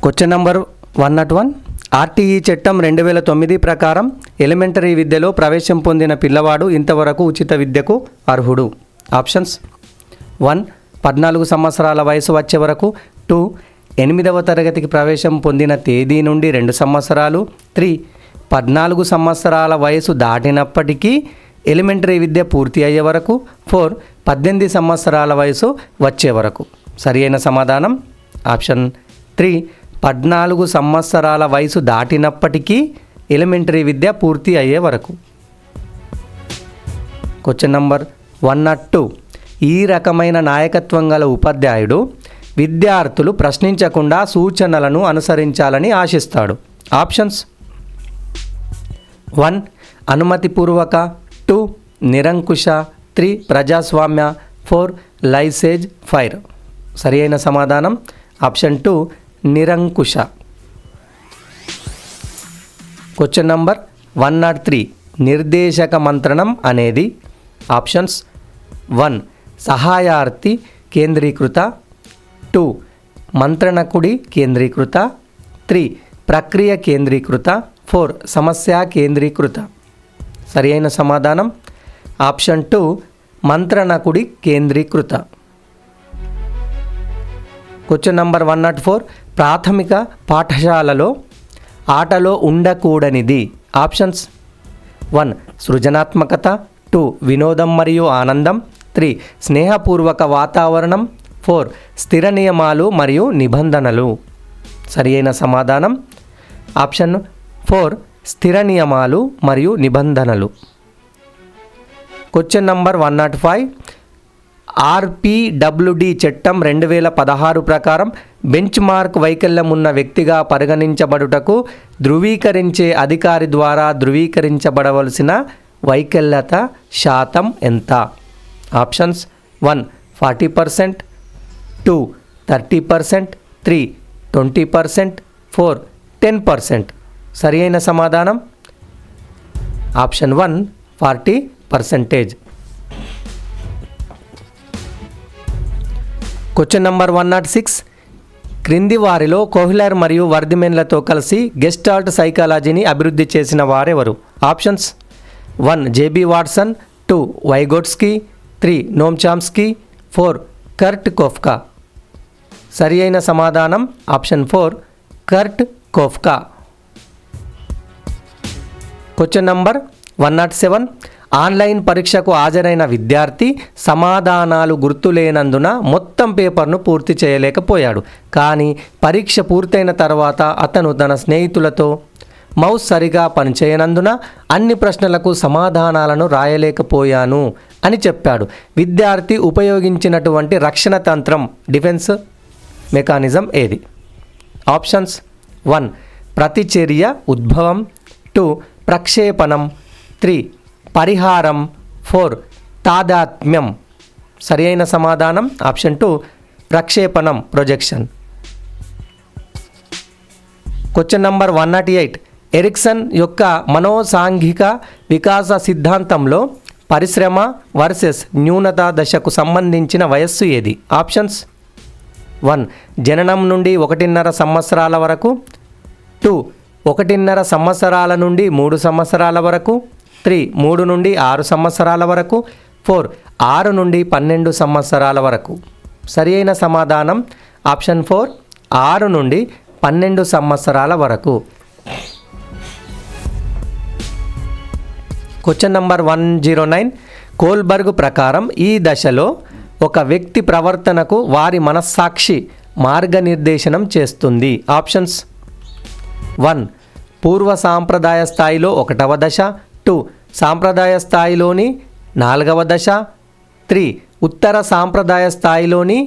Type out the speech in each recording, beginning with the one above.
Question number 101. RTE చట్టం 2009 ప్రకారం elementary విద్యలో ప్రవేశం పొందిన పిల్లవాడు ఇంతవరకు ఉచిత విద్యకు అర్హుడు. ఆప్షన్స్: 1. 14 సంవత్సరాల వయసు వచ్చే వరకు. 2. 8వ తరగతికి ప్రవేశం పొందిన తేదీ నుండి 2 సంవత్సరాలు. 3. 14 సంవత్సరాల వయసు దాటినప్పటికీ ఎలిమెంటరీ విద్య పూర్తి అయ్యే వరకు. 4. 18 సంవత్సరాల వయసు వచ్చే వరకు. సరి అయిన సమాధానం ఆప్షన్ 3. 14 సంవత్సరాల వయసు దాటినప్పటికీ ఎలిమెంటరీ విద్య పూర్తి అయ్యే వరకు. Question number 102. ఈ రకమైన నాయకత్వం గల ఉపాధ్యాయుడు విద్యార్థులు ప్రశ్నించకుండా సూచనలను అనుసరించాలని ఆశిస్తాడు. ఆప్షన్స్: 1. అనుమతిపూర్వక. 2. నిరంకుశ. 3. ప్రజాస్వామ్య. 4. Laissez fire. సరి అయిన సమాధానం ఆప్షన్ 2. నిరంకుశ. Question number 103. నిర్దేశక మంత్రణం అనేది ఆప్షన్స్: 1. సహాయార్థి కేంద్రీకృత. 2. మంత్రణకుడి కేంద్రీకృత. 3. ప్రక్రియ కేంద్రీకృత. 4. సమస్య కేంద్రీకృత. సరి అయిన సమాధానం ఆప్షన్ 2. మంత్రణకుడి కేంద్రీకృత. Question number 104. ప్రాథమిక పాఠశాలలో ఆటలో ఉండకూడనిది. ఆప్షన్స్: 1. సృజనాత్మకత. 2. వినోదం మరియు ఆనందం. 3. స్నేహపూర్వక వాతావరణం. 4. స్థిర నియమాలు మరియు నిబంధనలు. సరి అయిన సమాధానం ఆప్షన్ 4. స్థిర నియమాలు మరియు నిబంధనలు. Question number 105. ఆర్పిడబ్ల్యూడి చట్టం 2016 ప్రకారం బెంచ్ మార్క్ వైకల్యం ఉన్న వ్యక్తిగా పరిగణించబడుటకు ధృవీకరించే అధికారి ద్వారా ధృవీకరించబడవలసిన వైకల్యత శాతం ఎంత? ఆప్షన్స్: 1. 40%. 2. 30%. 3. 20%. 4. 10%. సరి అయిన సమాధానం ఆప్షన్ 1. 40%. Question number 106. క్రింది వారిలో కోహ్లర్ మరియు వర్ధిమెన్లతో కలిసి గెస్టాల్ట్ సైకాలజీని అభివృద్ధి చేసిన వారెవరు? Options: 1. JB Watson. 2. Vygotsky. 3. నోమ్ Chomsky. 4. కర్ట్ కోఫ్కా. సరి అయిన సమాధానం ఆప్షన్ 4. కర్ట్ కోఫ్కా. Question number 107. ఆన్లైన్ పరీక్షకు హాజరైన విద్యార్థి సమాధానాలు గుర్తులేనందున మొత్తం పేపర్ను పూర్తి చేయలేకపోయాడు. కానీ పరీక్ష పూర్తయిన తర్వాత అతను తన స్నేహితులతో మౌస్ సరిగా పనిచేయనందున అన్ని ప్రశ్నలకు సమాధానాలను రాయలేకపోయాను అని చెప్పాడు. విద్యార్థి ఉపయోగించినటువంటి రక్షణ తంత్రం డిఫెన్స్ మెకానిజం ఏది? ఆప్షన్స్: 1. ప్రతిచర్య ఉద్భవం. 2. ప్రక్షేపణం. 3. పరిహారం. 4. తాదాత్మ్యం. సరి అయిన సమాధానం ఆప్షన్ 2. ప్రక్షేపణం ప్రొజెక్షన్. Question number 108. ఎరిక్సన్ యొక్క మనోసాంఘిక వికాస సిద్ధాంతంలో పరిశ్రమ వర్సెస్ న్యూనతా దశకు సంబంధించిన వయస్సు ఏది? ఆప్షన్స్: 1. జననం నుండి 1.5 సంవత్సరాల వరకు. 2. 1.5 సంవత్సరాల నుండి 3 సంవత్సరాల వరకు. 3. 3 నుండి 6 సంవత్సరాల వరకు. 4. 6 నుండి 12 సంవత్సరాల వరకు. సరి అయిన సమాధానం ఆప్షన్ 4. 6 నుండి 12 సంవత్సరాల వరకు. Question number 109. కోల్బర్గ్ ప్రకారం ఈ దశలో ఒక వ్యక్తి ప్రవర్తనకు వారి మనస్సాక్షి మార్గనిర్దేశనం చేస్తుంది. ఆప్షన్స్: 1. పూర్వ సాంప్రదాయ స్థాయిలో 1వ దశ. 2. సాంప్రదాయ స్థాయిలోని 4వ దశ. 3. ఉత్తర సాంప్రదాయ స్థాయిలోని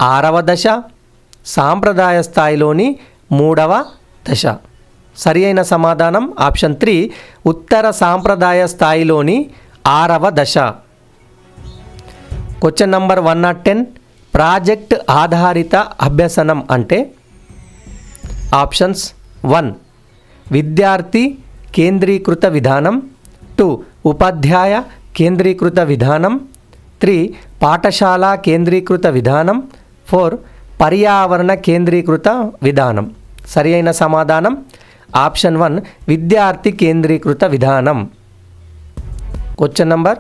6వ దశ. సాంప్రదాయ స్థాయిలోని 3వ దశ. సరి అయిన సమాధానం ఆప్షన్ 3. ఉత్తర సాంప్రదాయ స్థాయిలోని 6వ దశ. Question number 110. ప్రాజెక్ట్ ఆధారిత అభ్యసనం అంటే? ఆప్షన్స్: 1. విద్యార్థి కేంద్రీకృత విధానం. 2. ఉపాధ్యాయ కేంద్రీకృత విధానం. 3. పాఠశాల కేంద్రీకృత విధానం. 4. పర్యావరణ కేంద్రీకృత విధానం. సరి అయిన సమాధానం ఆప్షన్ 1 విద్యార్థి కేంద్రీకృత విధానం. క్వశ్చన్ నంబర్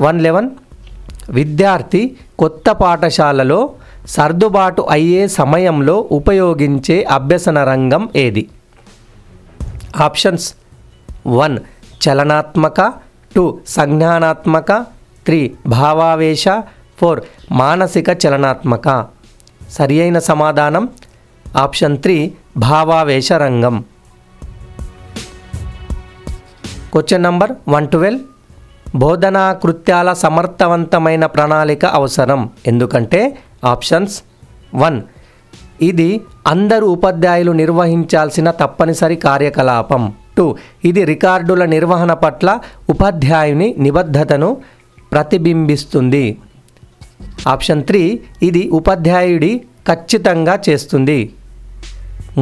111 విద్యార్థి కొత్త పాఠశాలలో సర్దుబాటు అయ్యే సమయంలో ఉపయోగించే అభ్యసన రంగం ఏది? ఆప్షన్స్ 1 చలనాత్మక, 2 సంజ్ఞానాత్మక, 3 భావావేశ, 4 మానసిక చలనాత్మక. సరి అయిన సమాధానం ఆప్షన్ 3 భావావేశ రంగం. క్వశ్చన్ నంబర్ 112 బోధనా కృత్యాల సమర్థవంతమైన ప్రణాళిక అవసరం ఎందుకంటే? ఆప్షన్స్ 1 ఇది అందరు ఉపాధ్యాయులు నిర్వహించాల్సిన తప్పనిసరి కార్యకలాపం. 2 ఇది రికార్డుల నిర్వహణ పట్ల ఉపాధ్యాయుని నిబద్ధతను ప్రతిబింబిస్తుంది. ఆప్షన్ 3 ఇది ఉపాధ్యాయుడి ఖచ్చితంగా చేస్తుంది.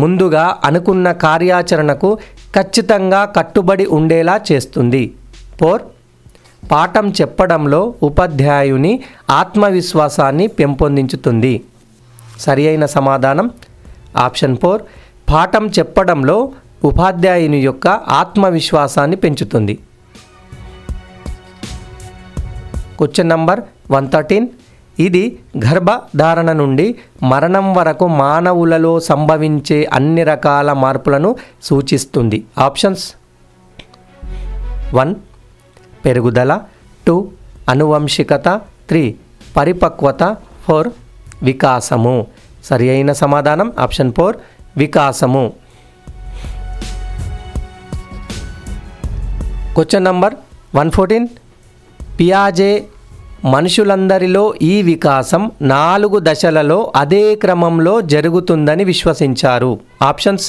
ముందుగా అనుకున్న కార్యాచరణకు ఖచ్చితంగా కట్టుబడి ఉండేలా చేస్తుంది. 4 పాఠం చెప్పడంలో ఉపాధ్యాయుని ఆత్మవిశ్వాసాన్ని పెంపొందించుతుంది. సరి అయిన సమాధానం ఆప్షన్ 4 పాఠం చెప్పడంలో ఉపాధ్యాయుని యొక్క ఆత్మవిశ్వాసాన్ని పెంచుతుంది. క్వశ్చన్ నంబర్ 113 ఇది గర్భధారణ నుండి మరణం వరకు మానవులలో సంభవించే అన్ని రకాల మార్పులను సూచిస్తుంది. ఆప్షన్స్ 1 పెరుగుదల, 2 అనువంశికత, 3 పరిపక్వత, 4 వికాసము. సరి అయిన సమాధానం ఆప్షన్ 4 వికాసము. క్వశ్చన్ నంబర్ 114 పియాజే మనుషులందరిలో ఈ వికాసం 4 దశలలో అదే క్రమంలో జరుగుతుందని విశ్వసించారు. ఆప్షన్స్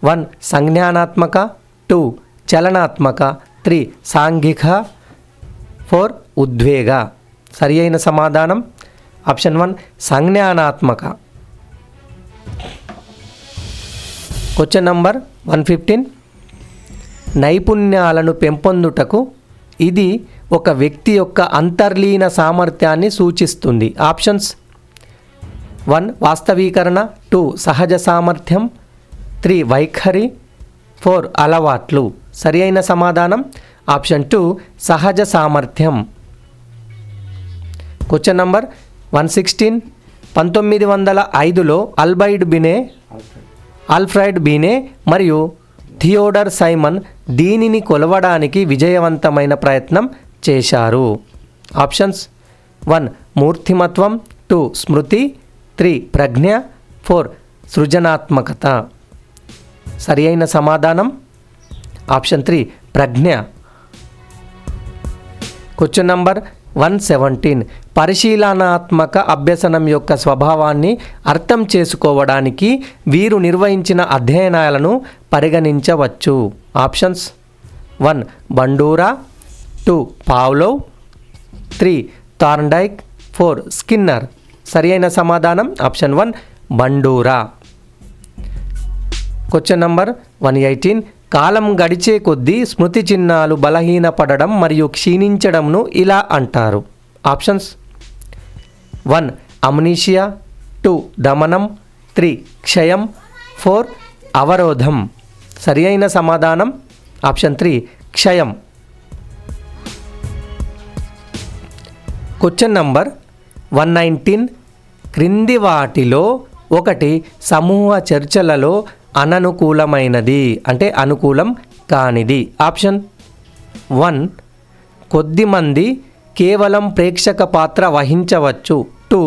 1 సంజ్ఞానాత్మక, 2 చలనాత్మక, 3 సాంఘిక, 4 ఉద్వేగ. సరి అయిన సమాధానం ఆప్షన్ 1 సంజ్ఞానాత్మక. క్వశ్చన్ నంబర్ 115 నైపుణ్యాలను పెంపొందుటకు ఇది ఒక వ్యక్తి యొక్క అంతర్లీన సామర్థ్యాన్ని సూచిస్తుంది. ఆప్షన్స్ 1 వాస్తవీకరణ, 2 సహజ సామర్థ్యం, 3 వైఖరి, 4 అలవాట్లు. సరి అయిన సమాధానం ఆప్షన్ 2 సహజ సామర్థ్యం. క్వశ్చన్ నంబర్ 116 1905లో ఆల్ఫ్రెడ్ బినే మరియు థియోడర్ సైమన్ దీనిని కొలవడానికి విజయవంతమైన ప్రయత్నం చేశారు. ఆప్షన్స్ 1 మూర్తిమత్వం, 2 స్మృతి, 3 ప్రజ్ఞ, 4 సృజనాత్మకత. సరి అయిన సమాధానం ఆప్షన్ 3 ప్రజ్ఞ. క్వశ్చన్ నంబర్ 117 పరిశీలనాత్మక అభ్యసనం యొక్క స్వభావాన్ని అర్థం చేసుకోవడానికి వీరు నిర్వహించిన అధ్యయనాలను పరిగణించవచ్చు. Options 1 Bandura, 2 Pavlov, 3 Thorndike, 4 Skinner. సరి అయిన సమాధానం ఆప్షన్ 1 బండూరా. క్వశ్చన్ నంబర్ 118 కాలం గడిచే కొద్దీ స్మృతి చిహ్నాలు బలహీనపడడం మరియు క్షీణించడంను ఇలా అంటారు. ఆప్షన్స్ 1 అమ్నీషియా, 2 దమనం, 3 క్షయం, 4 అవరోధం. సరి అయిన సమాధానం ఆప్షన్ 3 క్షయం. క్వశ్చన్ నంబర్ 119 క్రింది వాటిలో ఒకటి సమూహ చర్చలలో అననుకూలమైనది అంటే అనుకూలం కానిది. ఆప్షన్ 1 కొద్దిమంది కేవలం ప్రేక్షక పాత్ర వహించవచ్చు, 2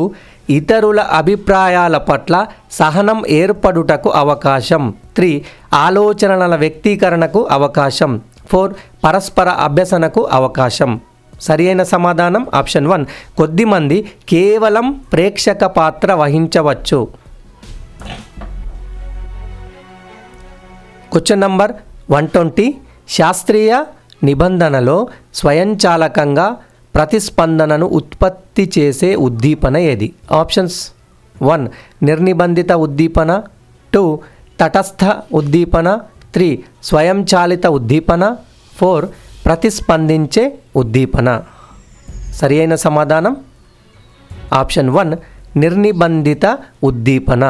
ఇతరుల అభిప్రాయాల పట్ల సహనం ఏర్పడుటకు అవకాశం, 3 ఆలోచనల వ్యక్తీకరణకు అవకాశం, 4 పరస్పర అభ్యసనకు అవకాశం. సరి అయిన సమాధానం ఆప్షన్ 1 కొద్దిమంది కేవలం ప్రేక్షక పాత్ర వహించవచ్చు. క్వశ్చన్ నంబర్ 120 శాస్త్రీయ నిబంధనలో స్వయంచాలకంగా ప్రతిస్పందనను ఉత్పత్తి చేసే ఉద్దీపన ఏది? ఆప్షన్స్ 1 నిర్నిబంధిత ఉద్దీపన, 2 తటస్థ ఉద్దీపన, 3 స్వయంచాలిత ఉద్దీపన, 4 ప్రతిస్పందించే ఉద్దీపన. సరి అయిన సమాధానం ఆప్షన్ 1 నిర్నిబంధిత ఉద్దీపన.